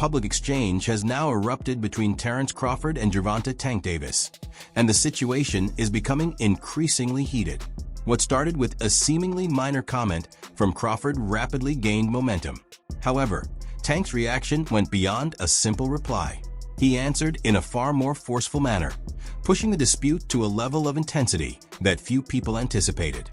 public exchange has now erupted between Terence Crawford and Gervonta "Tank" Davis, and the situation is becoming increasingly heated. What started with a seemingly minor comment from Crawford rapidly gained momentum. However, Tank's reaction went beyond a simple reply. He answered in a far more forceful manner, pushing the dispute to a level of intensity that few people anticipated.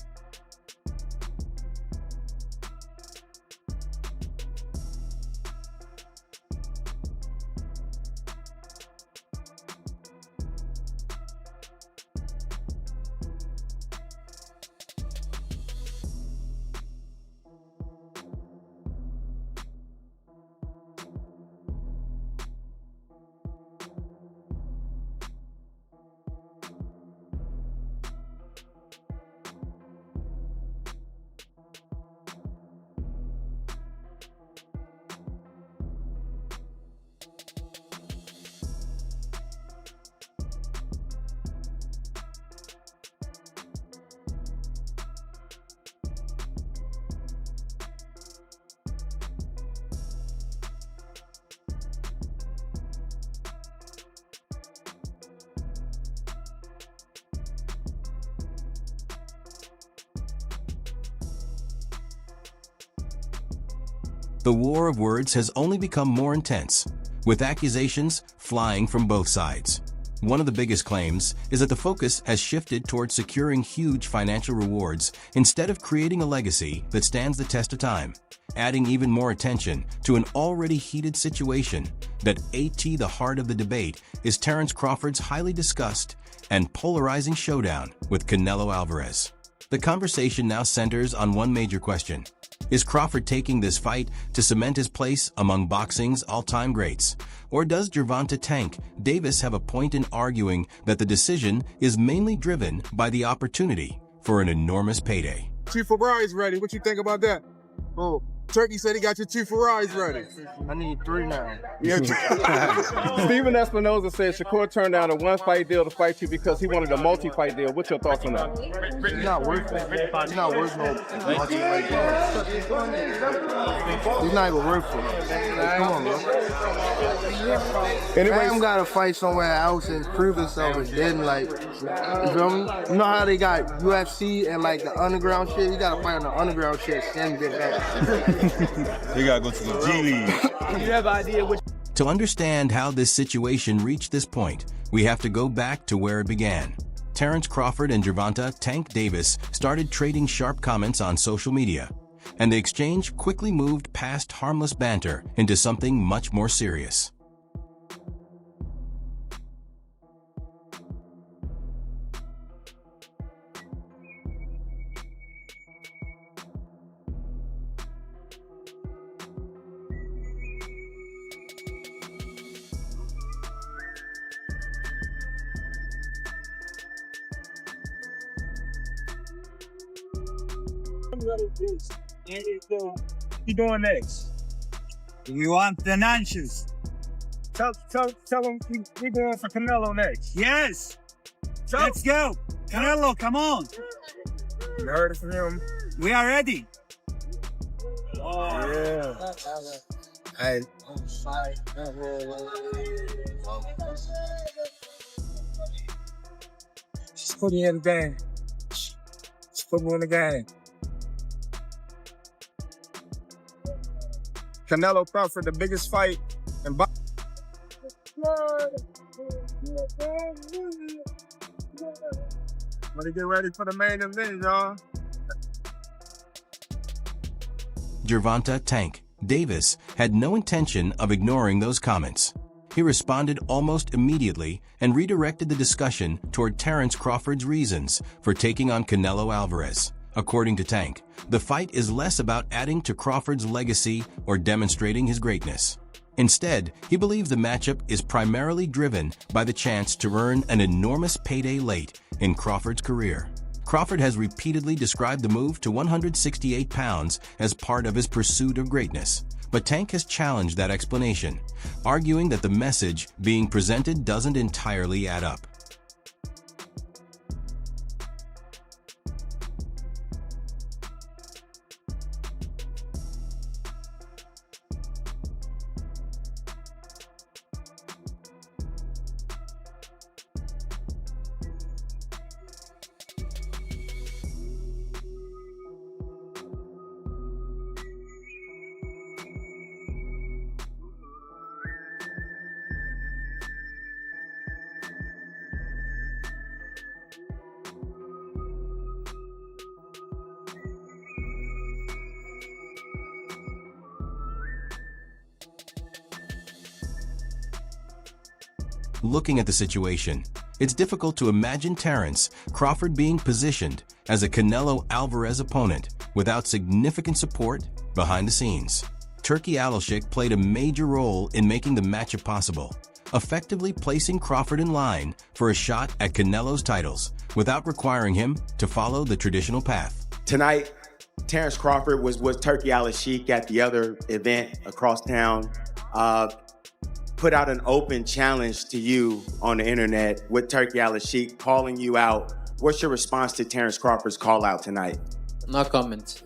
The war of words has only become more intense, with accusations flying from both sides. One of the biggest claims is that the focus has shifted towards securing huge financial rewards instead of creating a legacy that stands the test of time, adding even more attention to an already heated situation. That at the heart of the debate is Terence Crawford's highly discussed and polarizing showdown with Canelo Alvarez. The conversation now centers on one major question. Is Crawford taking this fight to cement his place among boxing's all-time greats? Or does Gervonta "Tank" Davis have a point in arguing that the decision is mainly driven by the opportunity for an enormous payday? Two Ferraris ready. What you think about that? Oh, Turkey said he got your 2 Ferraris ready. I need 3 now. Yeah. Steven Espinoza said Shakur turned down a one-fight deal to fight you because he wanted a multi-fight deal. What's your thoughts on that? He's not worth it. He's not worth no multi-fight deal. He's not even worth it. Come on, bro. Bam got to fight somewhere else and prove himself, and then, like, you feel me? You know how they got UFC and, like, the underground shit? You got to fight on the underground shit and get that. They gotta go to the G League. You have an idea which... To understand how this situation reached this point, we have to go back to where it began. Terence Crawford and Gervonta "Tank" Davis started trading sharp comments on social media, and the exchange quickly moved past harmless banter into something much more serious. What you doing next? We want financials. Tell them we going for Canelo next. Yes. Let's go. Canelo, come on. You heard it from him. We are ready. Oh, yeah. Hey. Just put me in the game. Just put me in the game. Canelo Crawford, the biggest fight in boxing. Wanna get ready for the main event, y'all. Gervonta "Tank" Davis had no intention of ignoring those comments. He responded almost immediately and redirected the discussion toward Terence Crawford's reasons for taking on Canelo Alvarez. According to Tank, the fight is less about adding to Crawford's legacy or demonstrating his greatness. Instead, he believes the matchup is primarily driven by the chance to earn an enormous payday late in Crawford's career. Crawford has repeatedly described the move to 168 pounds as part of his pursuit of greatness, but Tank has challenged that explanation, arguing that the message being presented doesn't entirely add up. Looking at the situation, it's difficult to imagine Terence Crawford being positioned as a Canelo Alvarez opponent without significant support behind the scenes. Turki Alashik played a major role in making the matchup possible, effectively placing Crawford in line for a shot at Canelo's titles without requiring him to follow the traditional path. Tonight, Terence Crawford was Turki Alashik at the other event across town. Put out an open challenge to you on the internet with Turki Alashik calling you out. What's your response to Terence Crawford's call out tonight? No comment.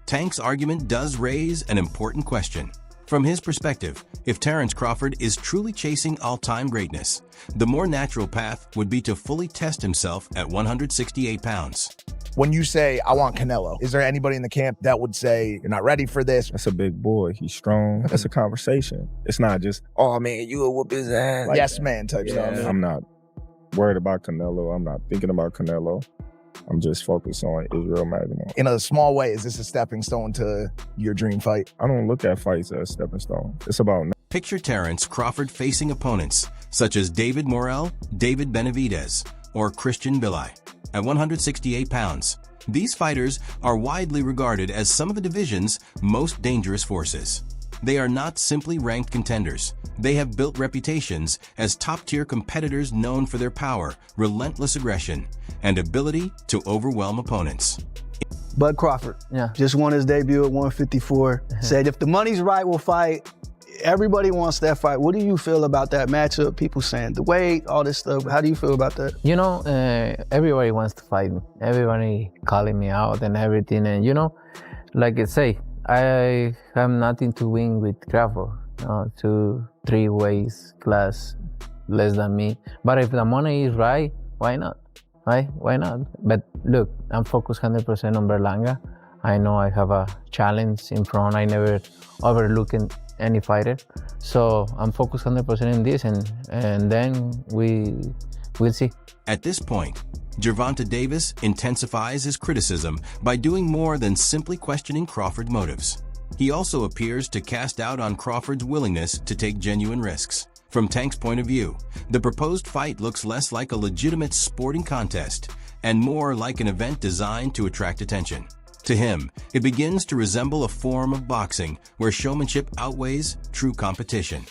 Tank's argument does raise an important question. From his perspective, if Terence Crawford is truly chasing all-time greatness, the more natural path would be to fully test himself at 168 pounds. When you say, I want Canelo, is there anybody in the camp that would say, you're not ready for this? That's a big boy. He's strong. That's a conversation. It's not just, oh man, you will whoop his ass. Like yes, man type stuff. I'm not worried about Canelo. I'm not thinking about Canelo. I'm just focused on Israel Magomedov. In a small way, is this a stepping stone to your dream fight? I don't look at fights as a stepping stone. It's about... Picture Terence Crawford facing opponents such as David Morrell, David Benavidez, or Christian Billy. At 168 pounds, these fighters are widely regarded as some of the division's most dangerous forces. They are not simply ranked contenders. They have built reputations as top-tier competitors known for their power, relentless aggression, and ability to overwhelm opponents. Bud Crawford, just won his debut at 154. Said if the money's right, we'll fight. Everybody wants that fight. What do you feel about that matchup? People saying the weight, all this stuff. How do you feel about that? You know, everybody wants to fight me. Everybody calling me out and everything. And you know, like I say, I have nothing to win with Crawford. 2-3 ways class less than me. But if the money is right, why not? Right? Why not? But look, I'm focused 100% on Berlanga. I know I have a challenge in front. I never overlook any fighter. So I'm focused 100% in this, and then we'll see. At this point, Gervonta Davis intensifies his criticism by doing more than simply questioning Crawford's motives. He also appears to cast doubt on Crawford's willingness to take genuine risks. From Tank's point of view, the proposed fight looks less like a legitimate sporting contest and more like an event designed to attract attention. To him, it begins to resemble a form of boxing where showmanship outweighs true competition.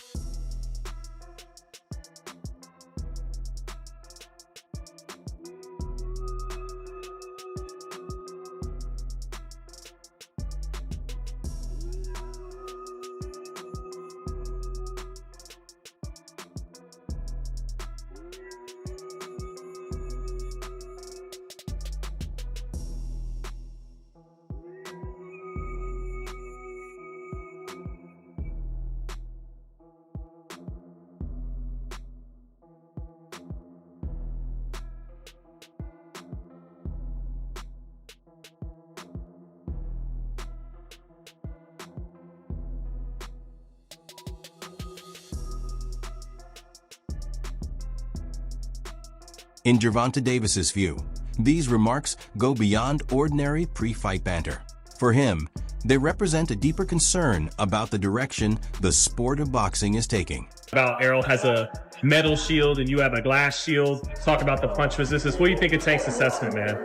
In Gervonta Davis's view, these remarks go beyond ordinary pre-fight banter. For him, they represent a deeper concern about the direction the sport of boxing is taking. About Errol has a metal shield and you have a glass shield. Talk about the punch resistance. What do you think it takes assessment, man?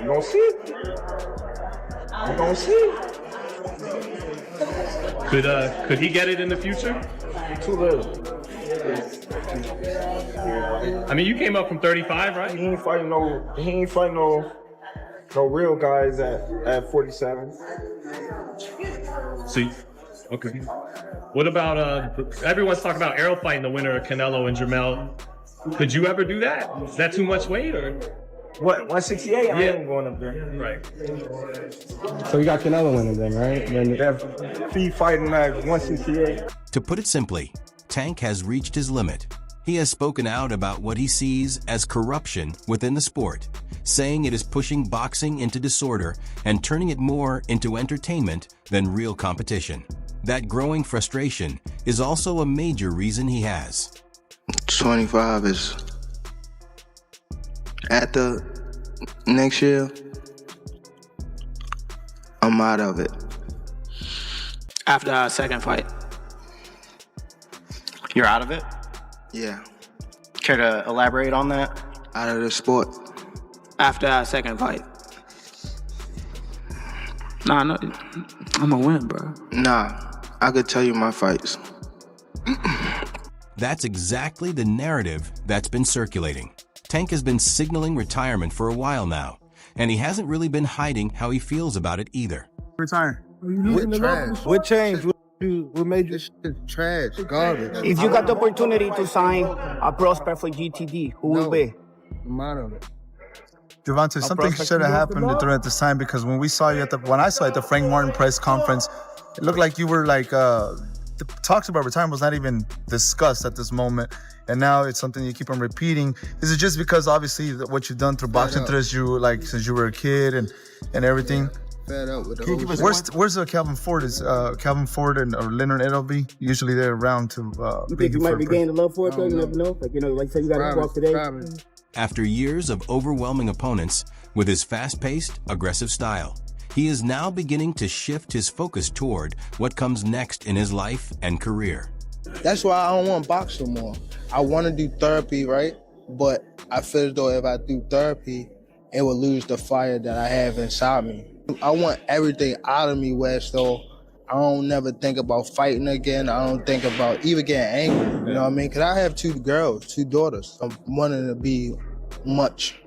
You gonna see? You gonna see? Could he get it in the future? Too little. I mean, you came up from 35, right? He ain't fighting no real guys at 47. See, okay. What about everyone's talking about Errol fighting the winner of Canelo and Jermell. Could you ever do that? Is that too much weight or? What, 168? Yeah. I ain't going up there. Right. So you got Canelo winning then, right? Then that fee fighting at 168. To put it simply, Tank has reached his limit. He has spoken out about what he sees as corruption within the sport, saying it is pushing boxing into disorder and turning it more into entertainment than real competition. That growing frustration is also a major reason he has. 25 is at the next year, I'm out of it. After our second fight. You're out of it? Yeah. Care to elaborate on that? Out of the sport. After that second fight? Nah, no, I'm gonna win, bro. Nah, I could tell you my fights. That's exactly the narrative that's been circulating. Tank has been signaling retirement for a while now, and he hasn't really been hiding how he feels about it either. Retire. What trash? What changed? What made you trash? Garbage. If you got the opportunity to sign a prospect for GTD, who will be? Gervonta, something should have happened during this time, because when I saw you at the Frank Martin press conference, it looked like you were like the talks about retirement was not even discussed at this moment, and now it's something you keep on repeating. Is it just because obviously what you've done through boxing since you were a kid and everything? Fed up with the whole shit. Where's Calvin Ford? Is Calvin Ford or Leonard Edelby? Usually they're around to. You think you might be gaining love for it though? You never know. Like like say you got to walk today. After years of overwhelming opponents, with his fast-paced, aggressive style, he is now beginning to shift his focus toward what comes next in his life and career. That's why I don't want to box no more. I want to do therapy, right? But I feel as though if I do therapy, it will lose the fire that I have inside me. I want everything out of me, West, though. I don't never think about fighting again. I don't think about even getting angry, you know what I mean? Because I have two daughters. I'm wanting to be much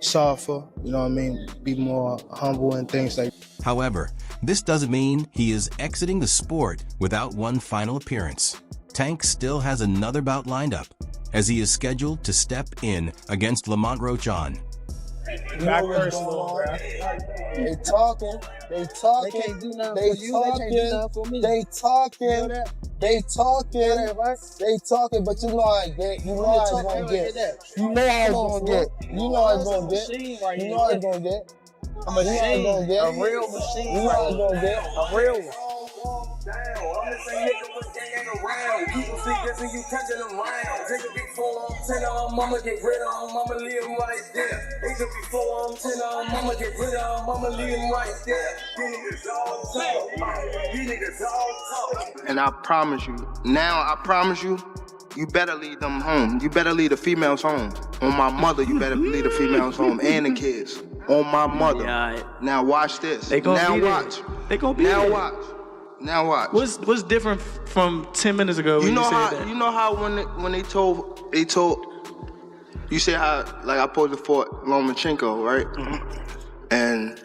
softer, you know what I mean? Be more humble and things like that. However, this doesn't mean he is exiting the sport without one final appearance. Tank still has another bout lined up, as he is scheduled to step in against Lamont Rochon. Back first, they talking. They can't do nothing for you. They talking, but you know how I get. You know how it's gonna get. You know how it's gonna get. A machine. A real machine. You know how it's gonna get. A real one. I'm the same nigga with gang around. People see this and you catching them round. Take a big 4 on 10 on mama, get rid of mama, leave him right there. Take a big 4 on 10 on mama, get rid of mama, leave him right there. These niggas all talk. These niggas all talk. And I promise you, you better leave them home. You better leave the females home. On my mother, you better leave the females home and the kids. On my mother. Yeah. Now watch this. They gonna now be watch. There. They gonna be now there. watch. Now watch. What's different from 10 minutes ago when you said that? You know how when they told you say how like I posed for Lomachenko, right? Mm-hmm. And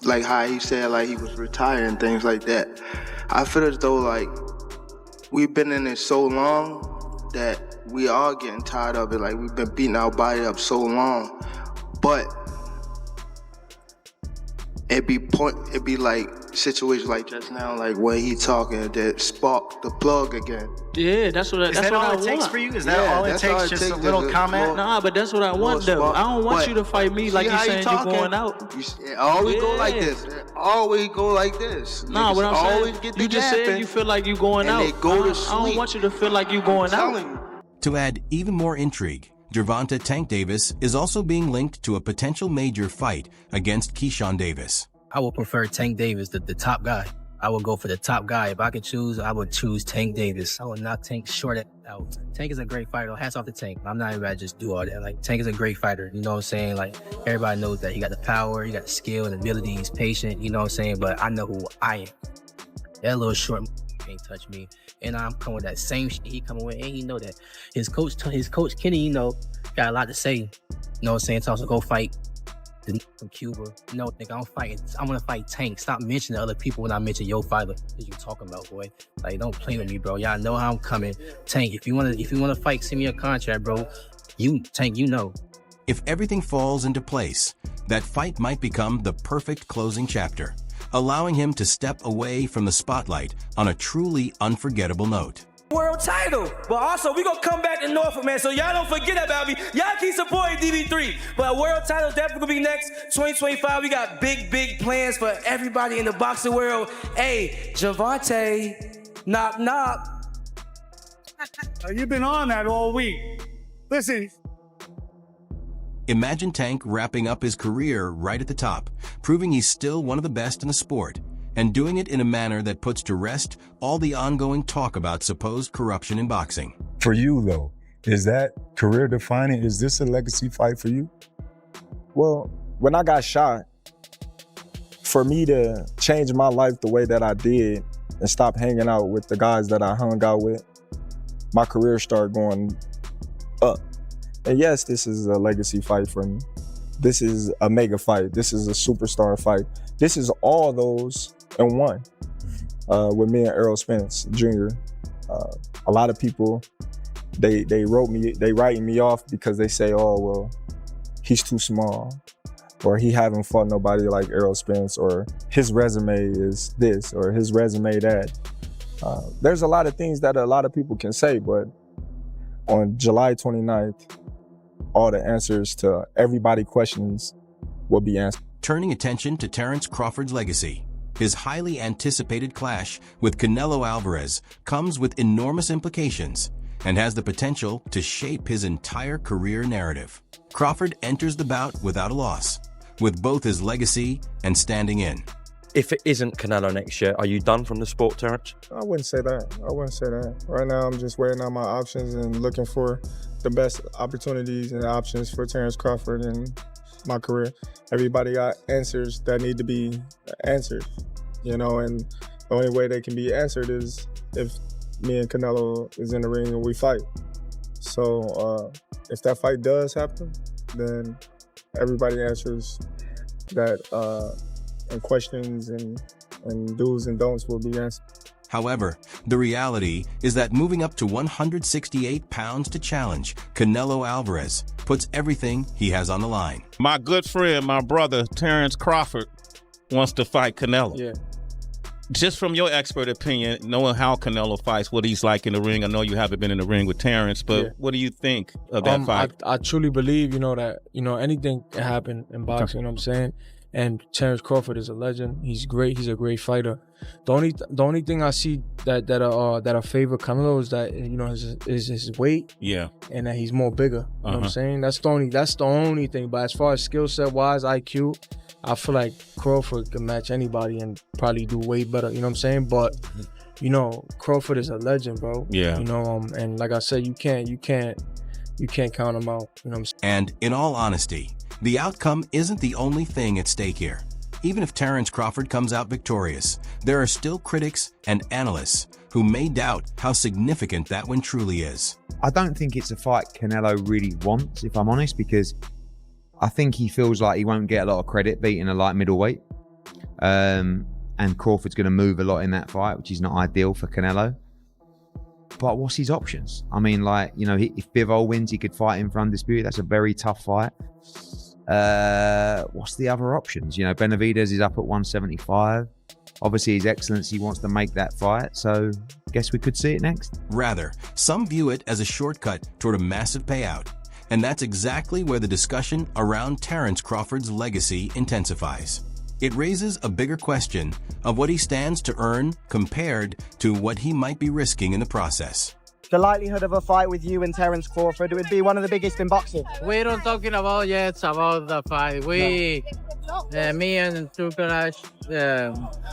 like how he said like he was retiring and things like that. I feel as though like we've been in it so long that we are getting tired of it. Like we've been beating our body up so long, but it be like situations like just now, like when he talking that spark the plug again. Yeah, that's what I want. Is that all it takes for you? Is that all it takes? Just a little comment? Nah, but that's what I want though. I don't want you to fight me like you saying you're going out. It always go like this. It always go like this. Nah, what I'm always saying, get the you just said you feel like you going out. And they go to sleep. I don't want you to feel like you going out. To add even more intrigue, Gervonta Tank Davis is also being linked to a potential major fight against Keyshawn Davis. I would prefer Tank Davis, the top guy. I would go for the top guy. If I could choose, I would choose Tank Davis. I would knock Tank short out. Tank is a great fighter. Hats off to Tank. I'm not even about to just do all that. Like, Tank is a great fighter. You know what I'm saying? Like, everybody knows that he got the power, he got the skill and ability, he's patient, you know what I'm saying? But I know who I am. That little short can't touch me. And I'm coming with that same shit he coming with, and he know that. His coach Kenny, you know, got a lot to say. You know what I'm saying? So go fight from Cuba. No, nigga, I'm gonna fight Tank. Stop mentioning other people when I mention your fighter. What you talking about, boy? Like, don't play with me, bro. Y'all know how I'm coming. Tank, if you wanna fight, send me a contract, bro. Tank, you know. If everything falls into place, that fight might become the perfect closing chapter, allowing him to step away from the spotlight on a truly unforgettable note. World title, but also we gonna come back to Norfolk, man, so y'all don't forget about me. Y'all keep supporting DB3, but world title definitely gonna be next 2025. We got big plans for everybody in the boxing world. Hey, Gervonta, knock knock. You've been on that all week. Listen. Imagine Tank wrapping up his career right at the top, proving he's still one of the best in the sport, and doing it in a manner that puts to rest all the ongoing talk about supposed corruption in boxing. For you, though, is that career defining? Is this a legacy fight for you? Well, when I got shot, for me to change my life the way that I did and stop hanging out with the guys that I hung out with, my career started going up. And yes, this is a legacy fight for me. This is a mega fight. This is a superstar fight. This is all those in one with me and Errol Spence Jr. A lot of people, they writing me off because they say, oh, well, he's too small, or he haven't fought nobody like Errol Spence, or his resume is this, or his resume that. There's a lot of things that a lot of people can say, but on July 29th, all the answers to everybody's questions will be answered. Turning attention to Terence Crawford's legacy, his highly anticipated clash with Canelo Alvarez comes with enormous implications and has the potential to shape his entire career narrative. Crawford enters the bout without a loss, with both his legacy and standing in. If it isn't Canelo next year, are you done from the sport, Terence? I wouldn't say that. Right now, I'm just weighing out my options and looking for the best opportunities and options for Terence Crawford and my career. Everybody got answers that need to be answered, you know, and the only way they can be answered is if me and Canelo is in the ring and we fight. So if that fight does happen, then everybody answers that and questions and do's and don'ts will be answered. However, the reality is that moving up to 168 pounds to challenge Canelo Alvarez puts everything he has on the line. My good friend, my brother, Terence Crawford, wants to fight Canelo. Yeah. Just from your expert opinion, knowing how Canelo fights, what he's like in the ring, I know you haven't been in the ring with Terence, but what do you think of that fight? I truly believe, that, anything can happen in boxing, you know what I'm saying? And Terence Crawford is a legend. He's great. He's a great fighter. The only thing I see that I favor Canelo is that is his weight. Yeah. And that he's more bigger. You know what I'm saying? That's the only thing. But as far as skill set wise, IQ, I feel like Crawford can match anybody and probably do way better. You know what I'm saying? But Crawford is a legend, bro. Yeah. And like I said, you can't count him out. You know what I'm saying? And in all honesty, the outcome isn't the only thing at stake here. Even if Terence Crawford comes out victorious, there are still critics and analysts who may doubt how significant that win truly is. I don't think it's a fight Canelo really wants, if I'm honest, because I think he feels like he won't get a lot of credit beating a light middleweight. And Crawford's going to move a lot in that fight, which is not ideal for Canelo. But what's his options? I mean, if Bivol wins, he could fight him for undisputed. That's a very tough fight. What's the other options? Benavidez is up at 175. Obviously, His Excellency wants to make that fight, so guess we could see it next. Rather, some view it as a shortcut toward a massive payout. And that's exactly where the discussion around Terence Crawford's legacy intensifies. It raises a bigger question of what he stands to earn compared to what he might be risking in the process. The likelihood of a fight with you and Terence Crawford, it would be one of the biggest in boxing. We don't talking about yet about the fight. Me and Tukarash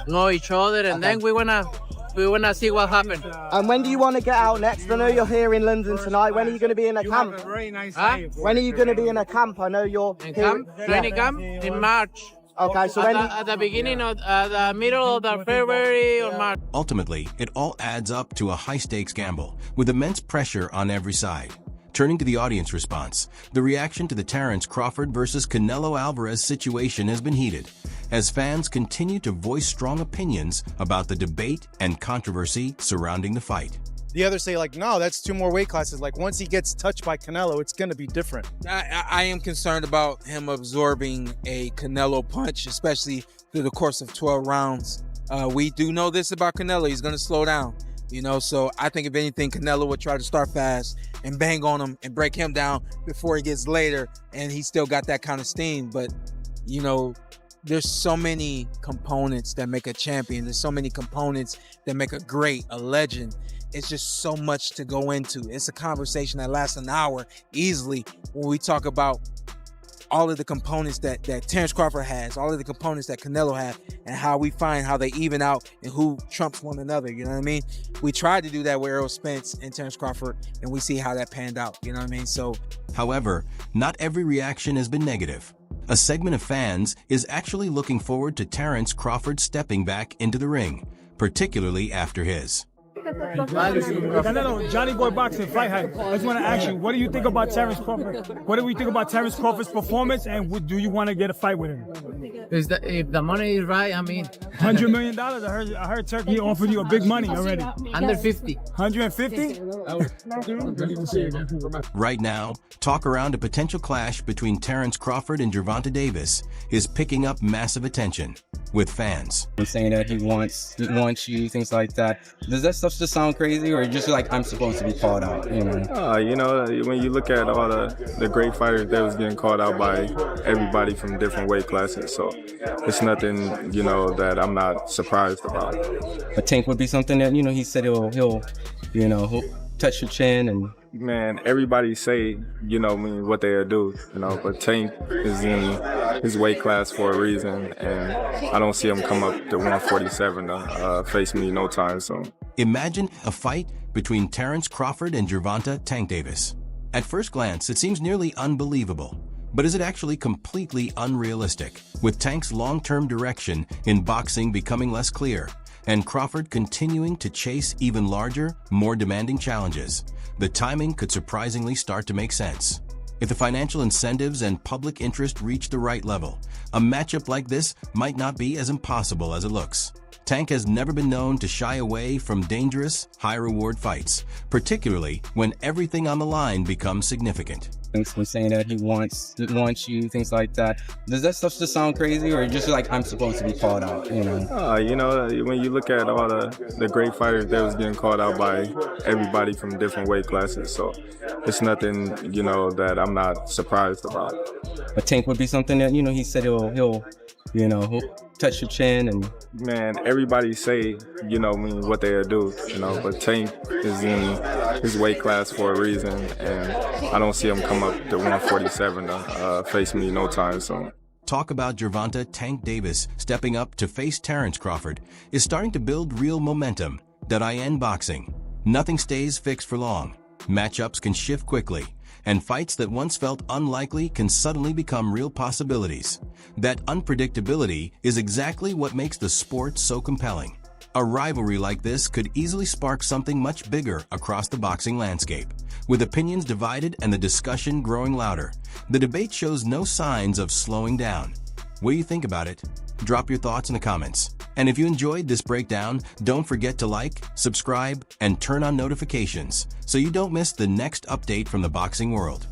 know each other, and then we wanna see what happens. And when do you want to get out next? I know you're here in London tonight. When are you going to be in a camp? When are you going to be in a camp? I know you're in camp. Training camp in March. Okay, so at the beginning of the middle of the February or March. Ultimately, it all adds up to a high-stakes gamble with immense pressure on every side. Turning to the audience response, the reaction to the Terence Crawford versus Canelo Alvarez situation has been heated, as fans continue to voice strong opinions about the debate and controversy surrounding the fight. The others say, no, that's 2 more weight classes. Once he gets touched by Canelo, it's going to be different. I am concerned about him absorbing a Canelo punch, especially through the course of 12 rounds. We do know this about Canelo. He's going to slow down, so I think if anything, Canelo would try to start fast and bang on him and break him down before he gets later, and he still got that kind of steam. But, there's so many components that make a champion. There's so many components that make a legend. It's just so much to go into. It's a conversation that lasts an hour easily when we talk about all of the components that Terence Crawford has, all of the components that Canelo have, and how we find how they even out and who trumps one another. You know what I mean? We tried to do that with Errol Spence and Terence Crawford, and we see how that panned out. You know what I mean? So, however, not every reaction has been negative. A segment of fans is actually looking forward to Terence Crawford stepping back into the ring, particularly after his Canelo, Johnny Boy Boxing, Fight Hype. I just want to ask you, what do you think about Terence Crawford? What do we think about Terence Crawford's performance, and do you want to get a fight with him? If the money is right, I mean, $100 million. I heard Turkey offered you a big money already. 150. 150? Right now, talk around a potential clash between Terence Crawford and Gervonta Davis is picking up massive attention with fans. He's saying that he wants you, things like that. Does that stuff just sound crazy, or just like I'm supposed to be called out? You know, when you look at all the great fighters, they was getting called out by everybody from different weight classes. So it's nothing, that I'm not surprised about. But Tank would be something that, he said he'll touch your chin and. Man, everybody say, what they'll do, but Tank is in his weight class for a reason, and I don't see him come up to 147 to face me no time soon. Imagine a fight between Terence Crawford and Gervonta Tank Davis. At first glance, it seems nearly unbelievable. But is it actually completely unrealistic, with Tank's long-term direction in boxing becoming less clear, and Crawford continuing to chase even larger, more demanding challenges? The timing could surprisingly start to make sense. If the financial incentives and public interest reach the right level, a matchup like this might not be as impossible as it looks. Tank has never been known to shy away from dangerous, high-reward fights, particularly when everything on the line becomes significant. He's saying that he wants you, things like that. Does that stuff just sound crazy, or just like I'm supposed to be called out? When you look at all the great fighters, they was getting called out by everybody from different weight classes. So it's nothing, that I'm not surprised about. But Tank would be something that, he said he'll touch your chin and. Man, everybody say, what they'll do, but Tank is in his weight class for a reason, and I don't see him come up to 147 to face me no time soon. Talk about Gervonta Tank Davis stepping up to face Terence Crawford is starting to build real momentum. .in boxing. Nothing stays fixed for long. Matchups can shift quickly, and fights that once felt unlikely can suddenly become real possibilities. That unpredictability is exactly what makes the sport so compelling. A rivalry like this could easily spark something much bigger across the boxing landscape. With opinions divided and the discussion growing louder, the debate shows no signs of slowing down. What do you think about it? Drop your thoughts in the comments. And if you enjoyed this breakdown, don't forget to like, subscribe, and turn on notifications so you don't miss the next update from the boxing world.